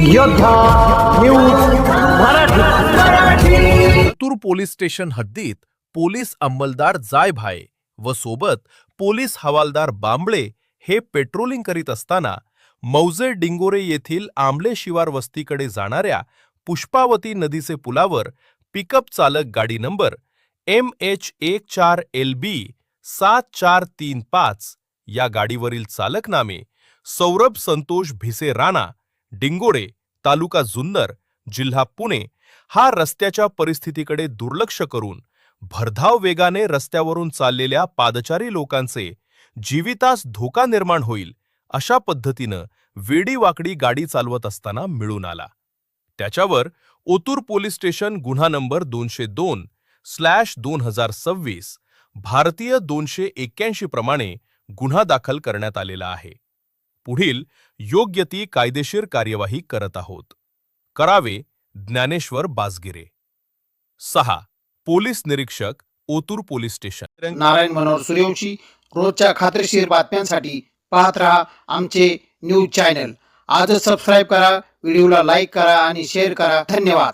योद्धा news Marathi. Otur police station हद्दीत police अंमलदार Jaybhay व सोबत पोलीस हवालदार बांबळे हे पेट्रोलिंग करीत असताना मौजे डिंगोरे येथील आंबले शिवार वस्तीकडे जाणाऱ्या पुष्पावती नदीचे पुलावर पिकअप चालक गाडी नंबर MH14LB 7435 या गाडीवरील चालक नामे सौरभ संतोष भिसे राणा डिंगोरे तालुका जुन्नर जिल्हा पुणे हा रस्त्याच्या परिस्थितीकडे दुर्लक्ष करून भरधाव वेगाने रस्त्यावरून चाललेल्या पादचारी लोकांचे जीवितास धोका निर्माण होईल अशा पद्धतीनं वेडीवाकडी गाडी चालवत असताना मिळून आला। त्याच्यावर ओतूर पोलीस स्टेशन गुन्हा नंबर 202/2026 भारतीय 281 प्रमाणे गुन्हा दाखल करण्यात आलेला आहे। पुढील योग्य ती कायदेशीर कार्यवाही करत आहोत। करावे ज्ञानेश्वर बासगिरे। 6 पोलीस निरीक्षक ओतूर पोलीस स्टेशन। नारायण मनोहर सूर्यवंशी। रोजच्या खात्रीशीर बातम्यांसाठी पाहत रहा आमचे न्यूज चॅनल। आजच सबस्क्राइब करा, व्हिडिओला लाईक करा आणि शेअर करा। धन्यवाद।